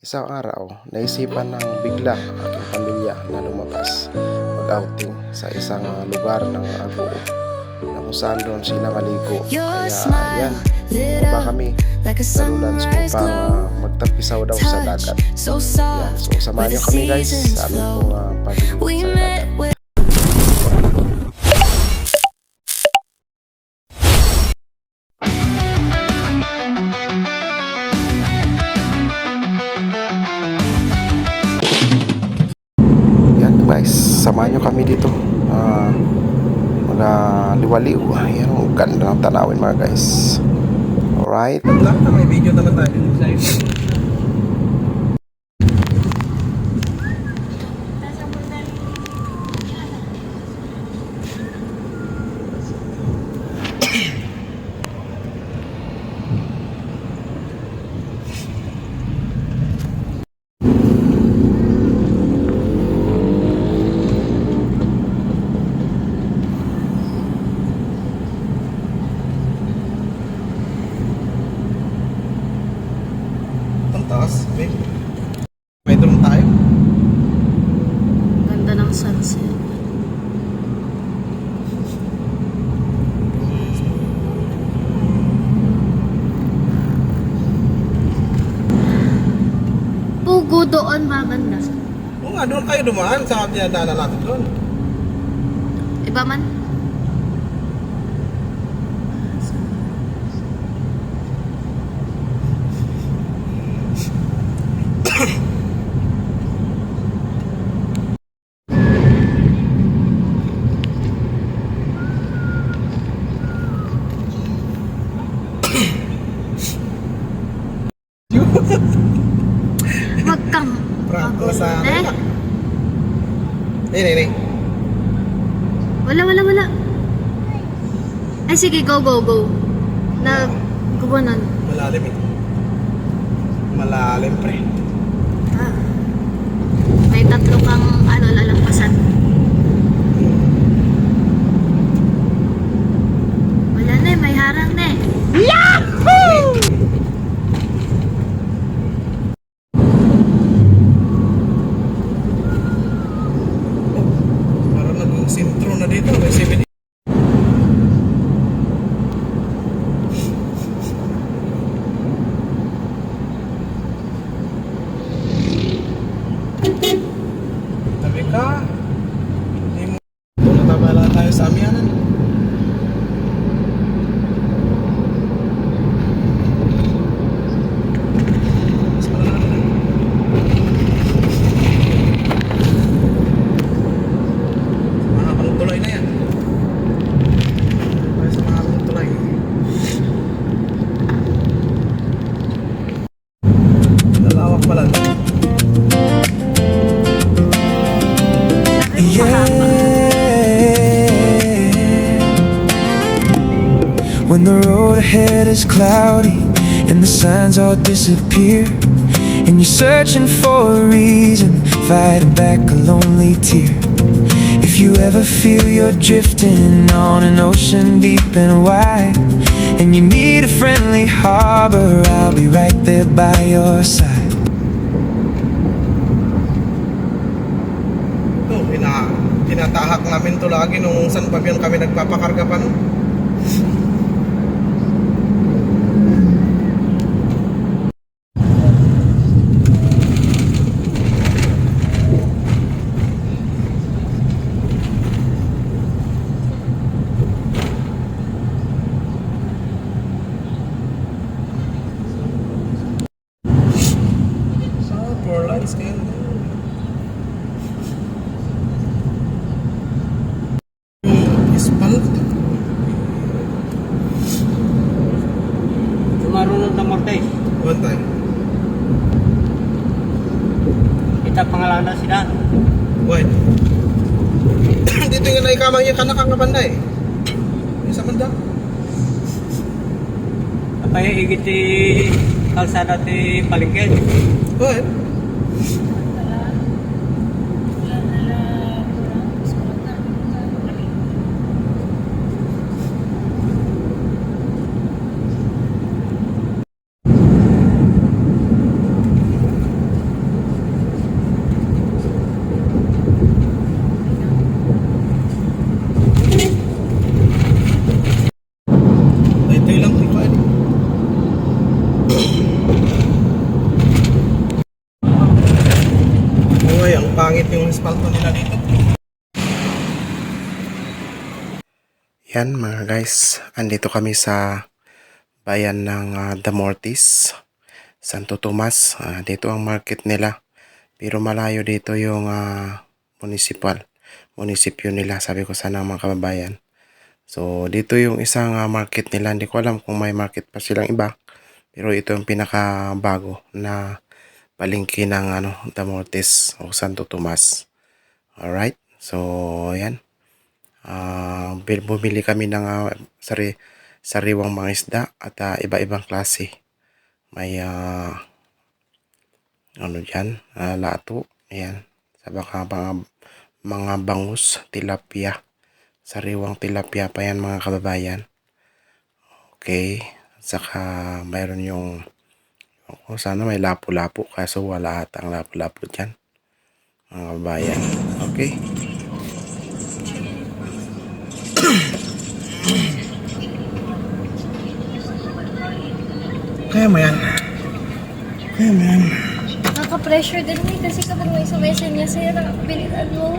Isang araw, naisipan ng bigla ang aking pamilya na lumabas mag-outing sa isang lugar ng Agoo na kung saan doon sila maligo. Kaya ayan, bumaba kami sa Lulans upang magtampisaw daw sa dagat. Yan, so samahan nyo kami guys sa aming pong pagliligo sa dagat. Guys, samahan nyo kami dito mga liwaliw. Ayan, ang ganda ng tanawin mga guys. Alright, May video naman tayo sa'yo. Ang taas, may drone tayo. Ganda ng sunset. Pugo doon, maganda. Oo nga, doon kayo dumaan sa dinadaanan natin doon. Iba man? Magkam. Prangko sa Eh, Eh. wala. Ay, sige, go. Naggubanan. Malalim ito. Malalim pre. Ah. May tatlo kang lalampasan. Wala na, may harang na. Parang nag-sintro na dito. May 7. Tabi ka. Hindi mo. Natabala tayo sa amyanan. Mga tulay na yan. Tayo sa mga tulay. Nalawak pala. When the road ahead is cloudy and the signs all disappear, and you're searching for a reason, fighting back a lonely tear. If you ever feel you're drifting on an ocean deep and wide, and you need a friendly harbor, I'll be right there by your side. Ito, tinatahak namin to lagi nung San Fabian kami nagpapakarga pa no. Sa 4 lines kayo. Espalot. Marunong na morte. One time. Kita pangalanan sila. Why? Dito yung naikamang yung kanakang kapanda eh. Yung sa banda. Apay igit ti kalsada ti palengke. Why? pangit yung espalto nila dito. Yan mga guys, andito kami sa bayan ng Damortis, Santo Tomas. Dito ang market nila. Pero malayo dito yung munisipyo nila, sabi ko sana mga kababayan. So dito yung isang market nila. Hindi ko alam kung may market pa silang iba. Pero ito yung pinakabago na palengke ng Damortis o Santo Tomas. Alright, so yan. Bumili kami ng sariwang mga isda at iba-ibang klase. May dyan, lato, ayan, sa mga bangus, tilapia, sariwang tilapia pa yan mga kababayan. Okay, saka mayroon yung sana may lapu-lapu, kaso wala atang lapu-lapu dyan mga kababayan. Okay. Kaya mo yan. Kaya mo yan. Nakaka-pressure din eh kasi kapag may sumesen niya sa'yo, nakakabilitan mo.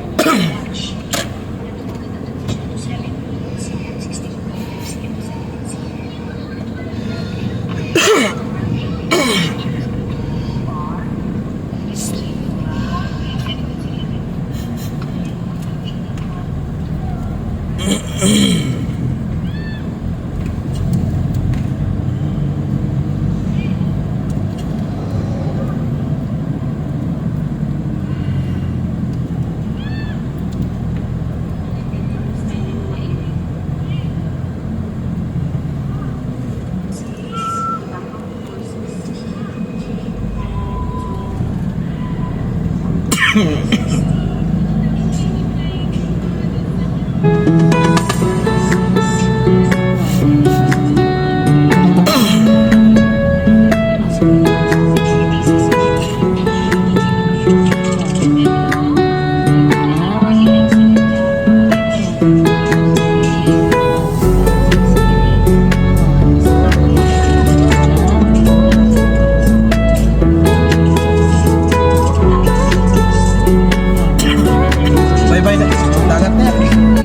Bye-bye na. Dagat na yan.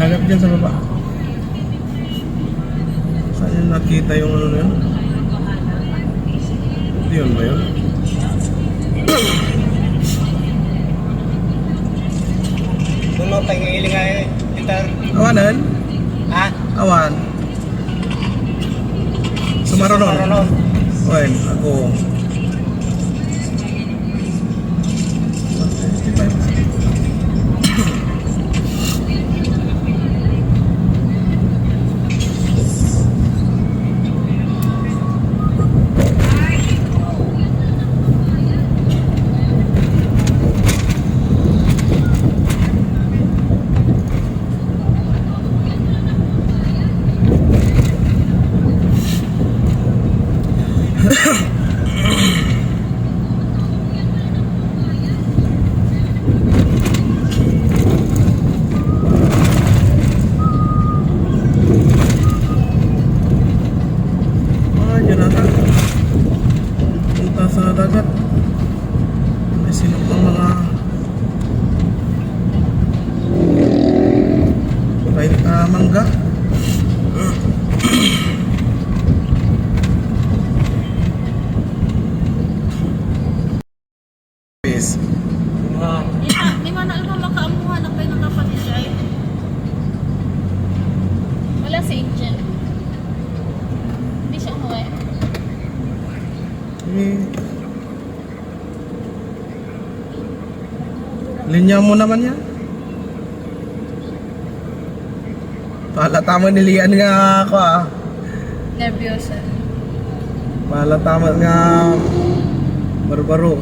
Dagat dyan sa baba. Saan yung nakita yung ano na yun? Hindi yun ba yun? Dulo, pangihiling nga yung gitar. Awanan? Ha? Awan. Sumaronon. Sumaronon. Well, ako. Dyan ata. Punta sa dagat. May silong pang mga mangga. Peace. Di man na makaamuhan na kayo nakapaniray. Wala si Angel. Hindi siya umuwi. Linya mo naman yan. Palata mo nilian nga ako Nervyosa. Palata mo nga barbaro.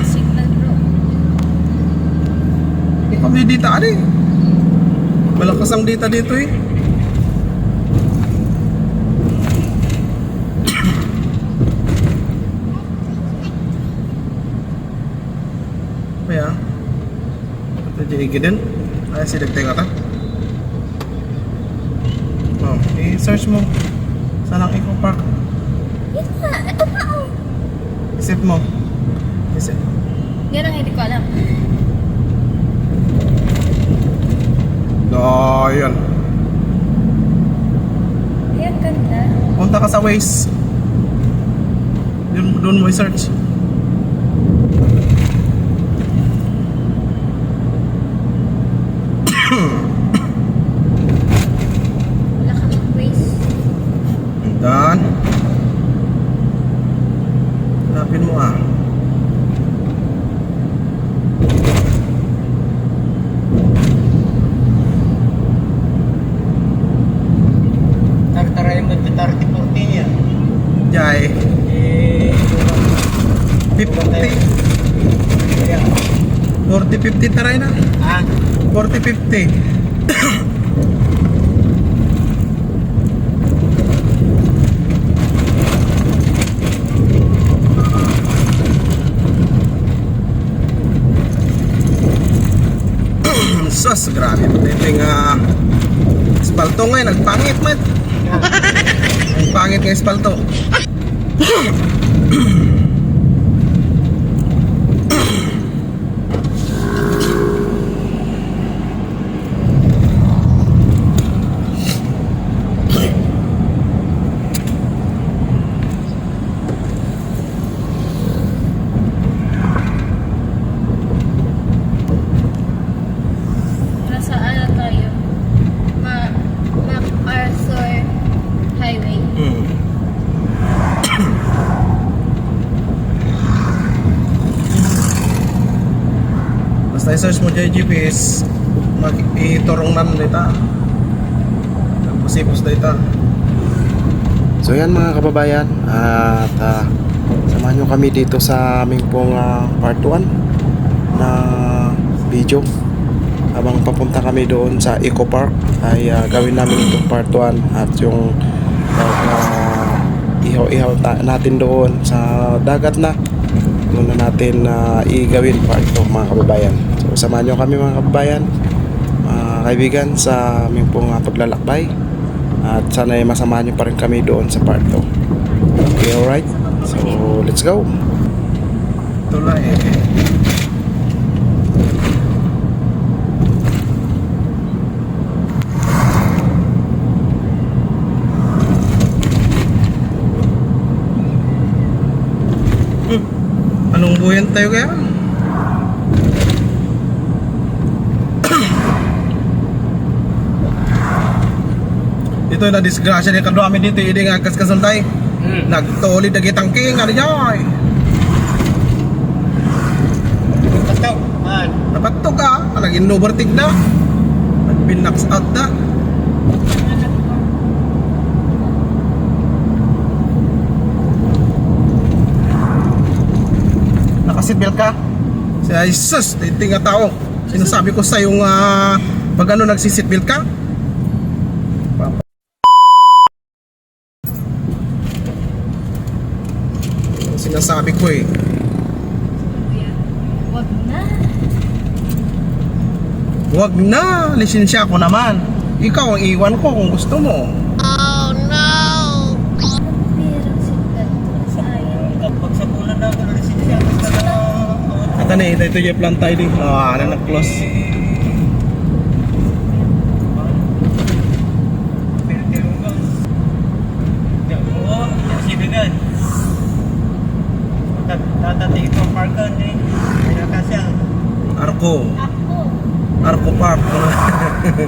Signal bro. Ikaw may dita ka rin. Malakas ang dita dito eh. Kaya ito dinigid din. Ay, sidag tayo ka. Oh, i-search mo. Saan ang Eco Park? Yun nga, ito pa oh. Isip mo. Isip. Yan ang hindi ko alam. Oh, yun. Ayan, ganda. Punta ka sa Waze. Doon mo i-search. Wala kang waste. Dan. Hanapin mo ah. Tartaray mo, tarti-porti niya. Jai. Eh, 50. kaya, 40-50 taray na. ah, 40-50. Sus, grabe. Ito espalto ngayon, nagpangit man. Nagpangit ng espalto. Nasa ano tayo? MacArthur Highway. Basta i-search mo dyan GPS, mag-iturong nan dita. Pusipos dita. So yan mga kababayan, at samahan nyo kami dito sa aming pong part 1 na video. Habang papunta kami doon sa Eco Park ay gawin namin itong part 1 at yung ihaw-ihaw natin doon sa dagat na doon na natin igawin part 2 mga kababayan. So samahan nyo kami mga kababayan, mga kaibigan, sa aming pong paglalakbay. At sana ay masamahan nyo pa rin kami doon sa part 2. Okay, alright? So, let's go! Tulay Anong buyan tayo kaya? Ito na disgrasya ni kadwa amin dito hindi nga kaskasan tayo. Nagtolid na gitangking ano niya. basta, man. Dapat to ka, naging overtake na. Nag-pinax out na. Nakaseatbelt ka? Si Jesus, dating nga tao. Sinasabi ko sa yung pag ano nagsiseatbelt ka? Sinasabi ko eh. Wag na. Wag na, lisensya ko naman. Ikaw ang iwan ko kung gusto mo. Pirang sikat. Sayang. Kapag sa bulan daw, wala rin siya. Basta na, Ito na, ito yung plan tayo din. Ano nag-close. Tatati ko parkan eh. Kaya kasya. Arco. Ako. Arco Park. Ako.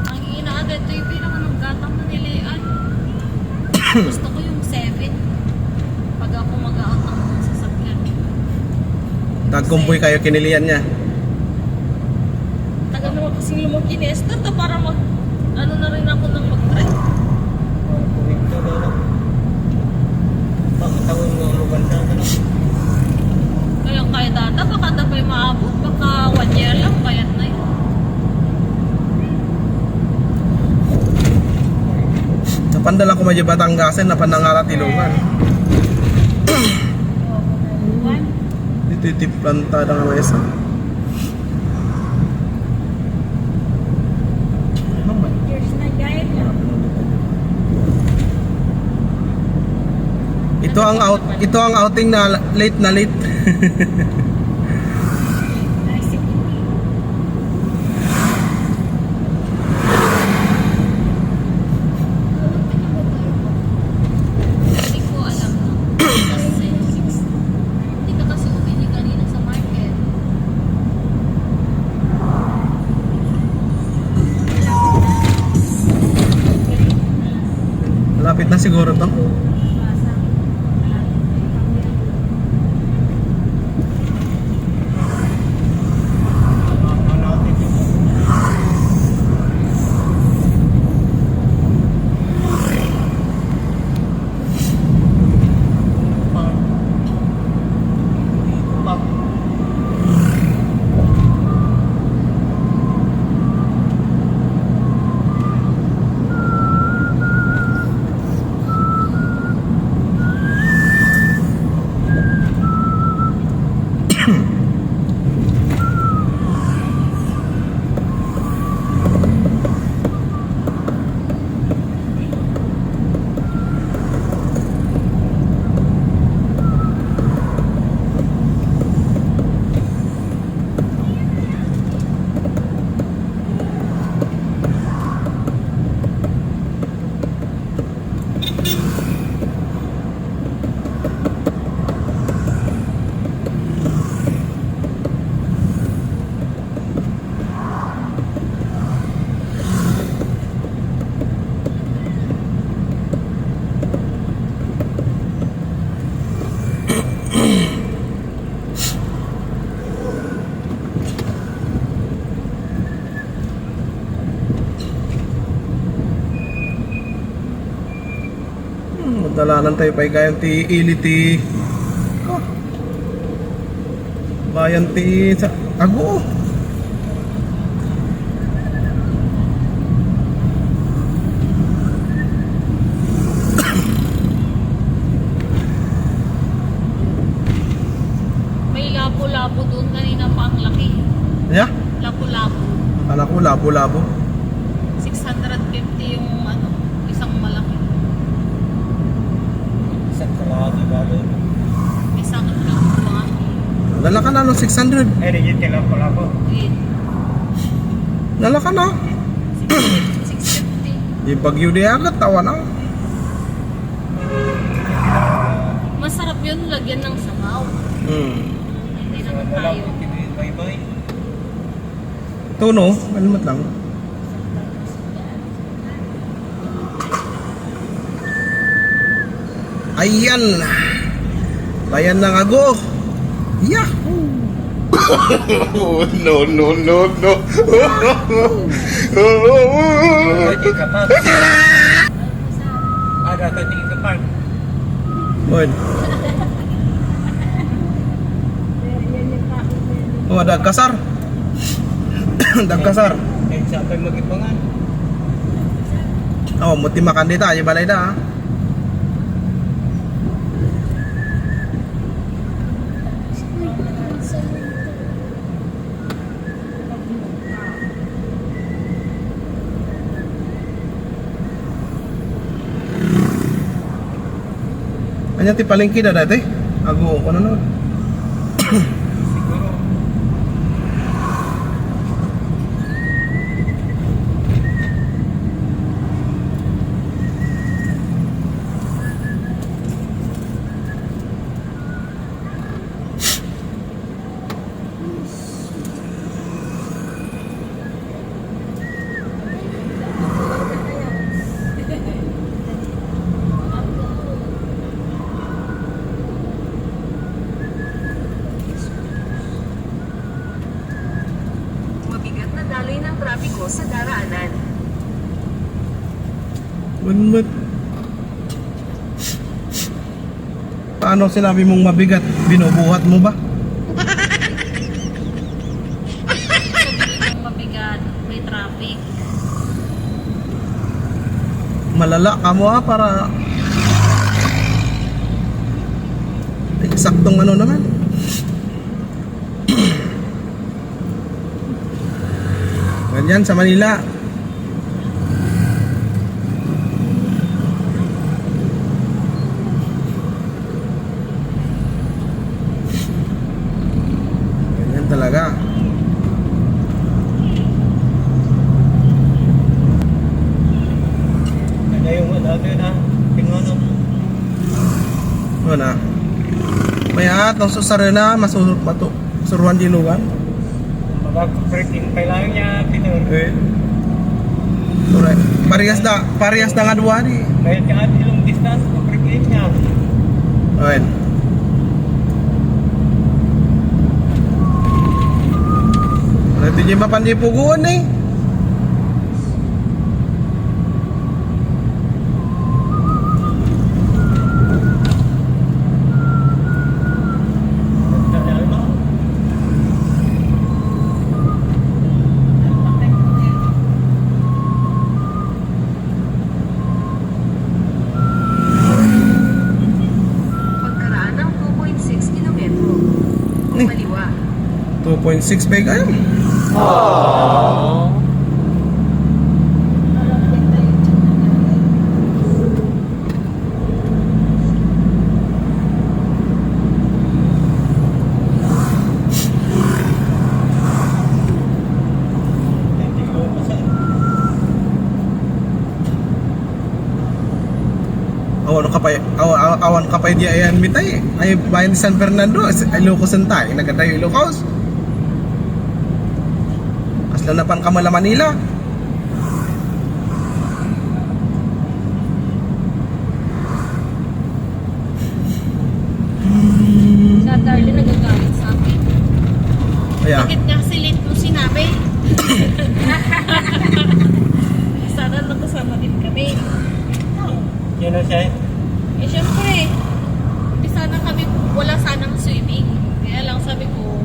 Ang inaada, ito yung pinaka-naggatang na nilayan. Gusto ko yung 7. Pag ako mag-out ng sasakyan. Tagkumboy kayo kinilian niya. Tagal naman kasi lumang kinesta to para mag... Ano na rin ako nang mag-try. Pagkatawin mo ang lugar na ano. Kaya kaya data, baka na pa yung maabot. Baka 1 year lang, kayat na yun. Pandala ko medyo Batanggasen na panangarat ilungan. Dito iti planta ng mesa. Ito ang outing na late na late. Hindi ko alam na. Kasi, hindi ka kasi umili kanina sa market. Malapit na siguro to. Dalanan tayo pa kayan ti iliti. Oh. Bayan ti sa Ago. May labo-labo doon kanina pa ang laki. Yeah? Labo-labo. Anak ko labo-labo. 650 yung ano, isang malaki. Isang kalahati ba doon? May sakit lang buwan. Dala ka na no 600. Eh, rigid ka lang pala po. Wait, Dala ka na. 650. Yung bagyo di agad tawa na. Masarap yun lagyan ng sabaw. Hindi naman tayo. Bye-bye. Ito no, malimat lang. Ayan. Bayan ng Ago. Yahoo! No, no, no, no. Pwede ka pa. Tingin ka park. Bon. Oh, dagkasar. Dagkasar. Eh, sabay mag-ibangan. Oh, muti makan dito, ayo balay da. Anya ti palengke da dati. Ago ano no. Siguro. Mabigat na daloy ng trapiko sa daraanan. Bunmut. Paano sinabi mong mabigat? Binubuhat mo ba? Sabi ko mabigat, may traffic. Malala ka mo para eksaktong ano naman. Ganyan sa Manila. Ganyan talaga. Kaya yung dati na, pingono. Ano na? May atong susarena masuruan di lugar. Mag-breaking pa lang niya, Peter. Okay. Alright. Parehas na nga duwa di. Kaya kahit ilong distance, mag-breaking niya. Alright. Alright, hindi mapandipuguan eh. Pagkaraan ng 2.6 kilometro. Ni. Kaliwa. 2.6 peg ayun. Awan ka pa di ayan mitay. Ay bayan ni San Fernando, Ilocos Santay, nagadayo Ilocos. Asla na pan Kamala Manila. Sa Darlene nagagalit sa akin. Kaya, Bakit nga si late mo sinabi? Sana nakasama din kami. Yun na siya. Eh syempre, hindi sana kami, wala sanang swimming. Kaya lang sabi ko,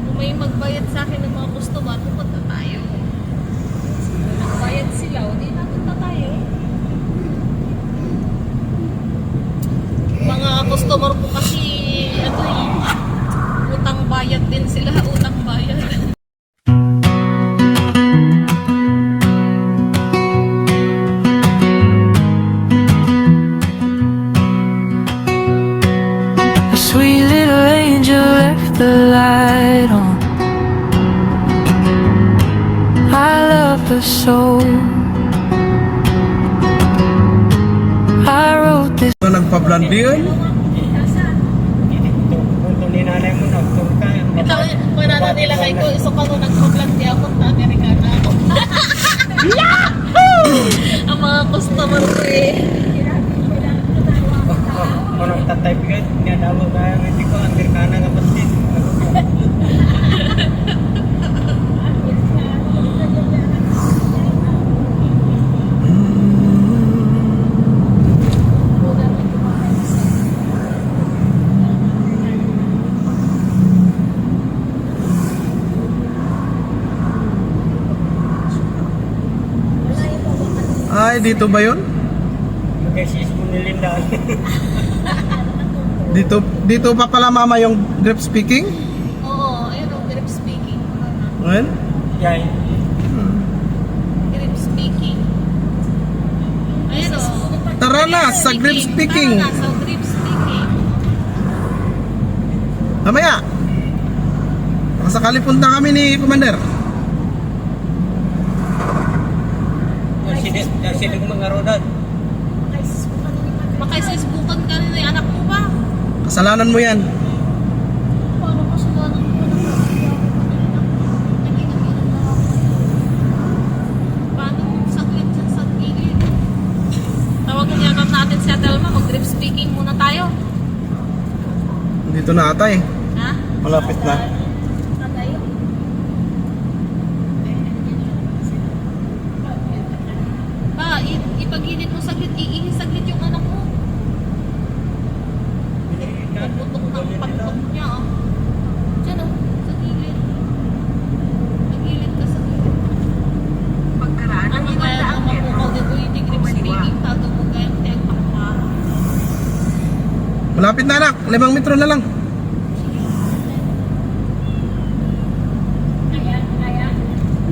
kung may magbayad sa akin ng mga customer, pupunta tayo. Kung nagbayad sila, o di napunta tayo. Mga customer ko kasi, ano utang bayad din sila, utang bayad. A sweet little angel left the light on. I love her so. I wrote this. nagpa-blandi yun. Ito ni nanay mo, nag-tour ka. Ito, kung ano nila kay ko, iso ka mo nag-vlog ako, na Amerikana ako. Ang mga customer ko eh. Kung nagtatype ka, niya daw kaya hindi ko, Amerikana nga pati. Ay, dito ba yun? Mag-assist mo ni Linda. Dito pa pala mama yung grip speaking? Oo, ayun o, grip speaking. Ngayon? Yan. Grip speaking. Ayun o. Tara na, sa grip speaking. Tara na, sa grip speaking. Mamaya. Baka sakali punta kami ni Commander. Yung sinig mga rodan. Makaisisbukan ka na yung anak mo ba? Kasalanan mo yan. Paano ka sumanan ko na paano saglit siya sa gilid? Tawagan niya natin si Adelma, mag-grip speaking muna tayo. Dito na ata eh. Ha? Malapit na. Tayo? Pa, ipagilid mo saglit, iihi saglit yung anak mo. Pagputok ng pagputok niya, oh. Diyan, oh, sa gilid. Nagilid ka sa gilid. Pagkaraan ng Ano kaya 500 ang metro. mamukaw dito yung grip speaking pa? Malapit na anak, 5 metro na lang.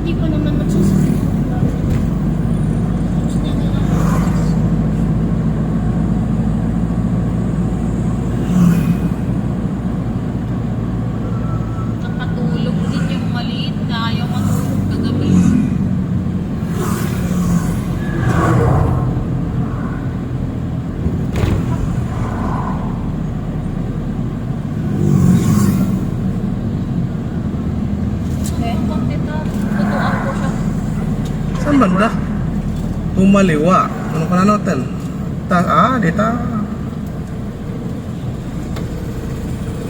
Hindi pa naman magsusunod. Nakatulog din yung maliit na ayaw matulog kagabi. Tutuan ko siya. Saan banda? Tumaliwa. Ano ka na natin? Dito.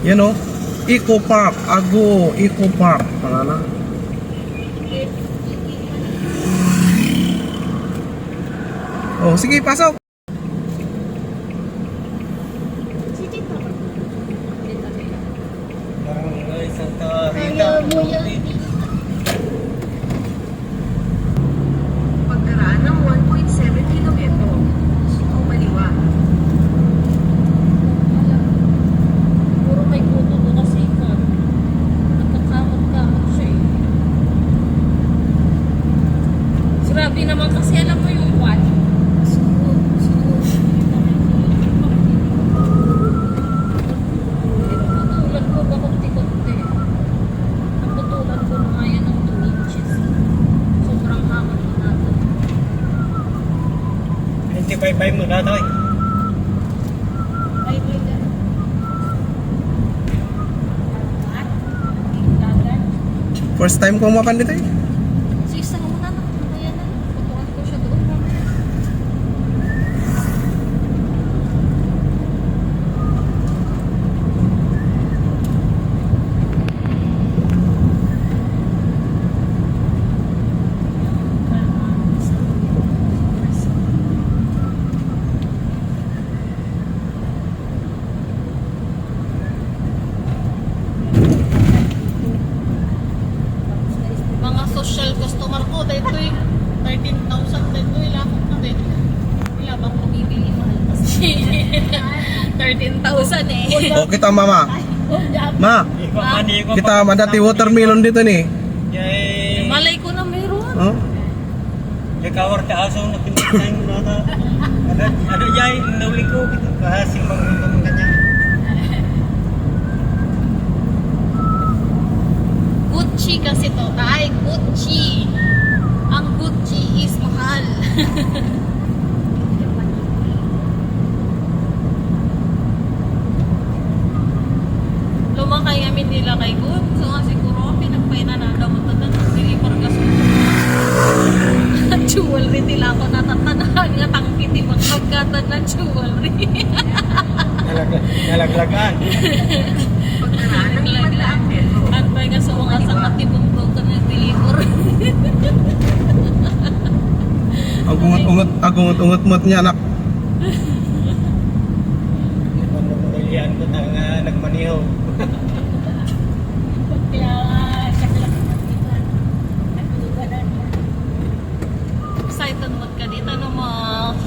Yan o. Eco Park. Ago. Eco Park. Pangalan. Oh, sige, pasok. Barangay Santa Rita. Pagkaraan ng 1.7 kilometro. Kumaliwa. Puro may puto doon kasi ka. Nagkakamot-kamot siya eh. Grabe naman kasi alam mo yung what? Putulan ko ba kunti-kunti? Naputulan ko na ngayon ng 2 inches. Sobrang hamon ko na ito. 25 mo na tayo. Ay, may gano'n. Dagan. First time ko umapan dito eh. So, isang muna na. Mamaya na. Putuan ko siya doon mamaya. Mga social customer ko, dito eh. 13,000 dito eh. Lakot na din. Wala bang kumibili mahal kasi. 13,000 eh. Oh, kita mama. Ma, Ipamani ko. kita madati watermelon dito ni. Yay. Malay ko na meron. Oh. Yakawar ta aso na pinatay mo na ta. Ada yay nauli ko kita kasing mangutong kanya. Gucci kasi to. Ay, Gucci. Ang Gucci is mahal. Lumakay kami nila kay Good. So nga siguro, pinagpainan na daw ito na silipar gaso. Jewelry nila ako natatanahan nga tangkiti magkagatan ng jewelry. Nalaglagan. Pagkaraan ng 500 metro. Antay nga sa mga sang katibundog ka ng dilipor. Agungot-ungot niya anak. Pilihan ko tang nagmaniho. Excited mo ka dito no mo,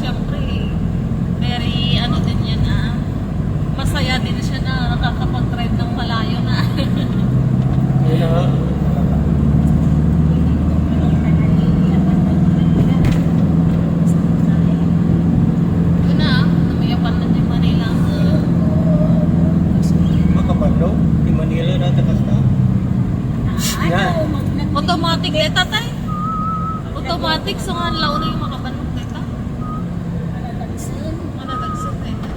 syempre very ano din yan masaya din siya na nakakapag-drive ng malayo na. Yun na, namayapan na yung Manila. Makapalo di Manila na takas na. Automatic data tay. Automatic so nga law na yung makabanok data. Manadagsun data.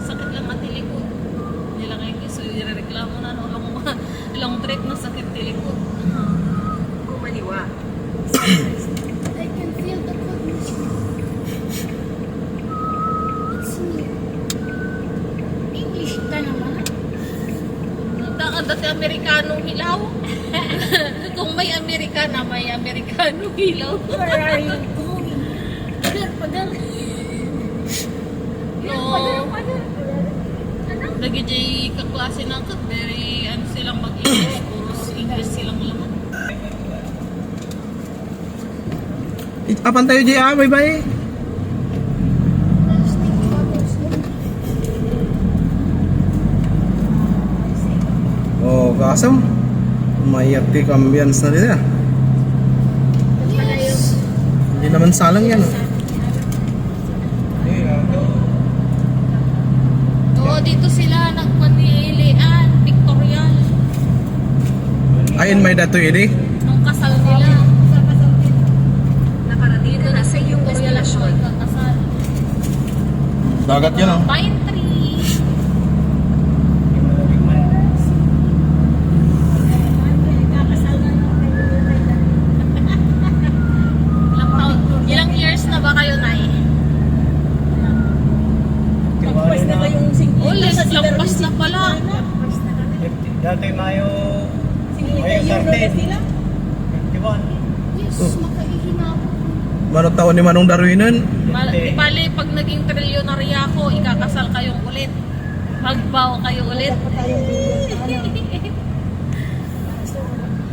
Sakit lang ang tilikod. Hindi lang kayo so irereklamo na no long trip na sakit tilikod. Kumaliwa. I can feel the goodness. It's me. English ka naman. Dati Amerikanong hilaw. Kung may Amerikana, may Amerikanong hilaw. Where are you going? Padal. No. Nagijay kaklase ng kat. Very, ano silang mag-English. Puros English silang laman. Apan tayo Jay, bye-bye. awesome. Mayati ambience na nila. Hindi naman salang yan. Oo, dito sila nagpanilian, Victorial. Ayon may dato ini. Ang kasal nila. Nakarating Dito ka na na sa iyong Victorial ang destinasyon. magkakasal. Dagat yan oh. Pine tree. Ilang years na ba kayo, Nay? Pagpas na kayong Lampas na pala. dati Mayo 13. 51. Yes, makaihina ako. Manong taon ni Manong Darwinan. Di bali, pag naging trilyonarya ako, ikakasal kayong ulit. Magbaw kayo ulit.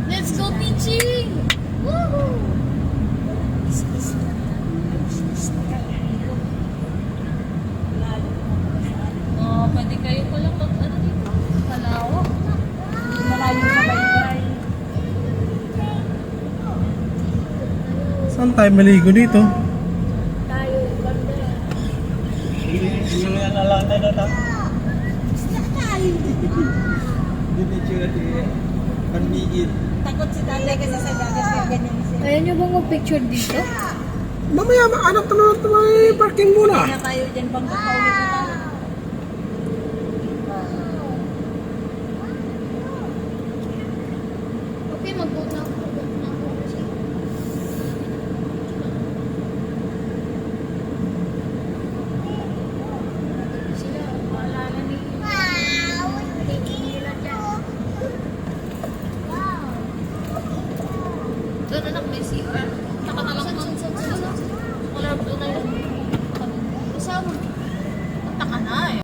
Let's go teaching! Woohoo! Oh, pwede kayo pala mag ano dito? Palawak na. Malayo sa baybay. Saan tayo maligo dito? Yung nalalanda na ta. Takot si tatay kasi sa dagat kaya ganyan siya. Ayaw nyo bang mag-picture dito? Mamaya anak na natin may parking muna. Kaya tayo dyan pang kakauwi na tayo. Okay, mag-book na ako. Sila, maalala ni... Doon anak, may CR. Taka na lang doon. Wala doon na yun. Kasama. Taka na,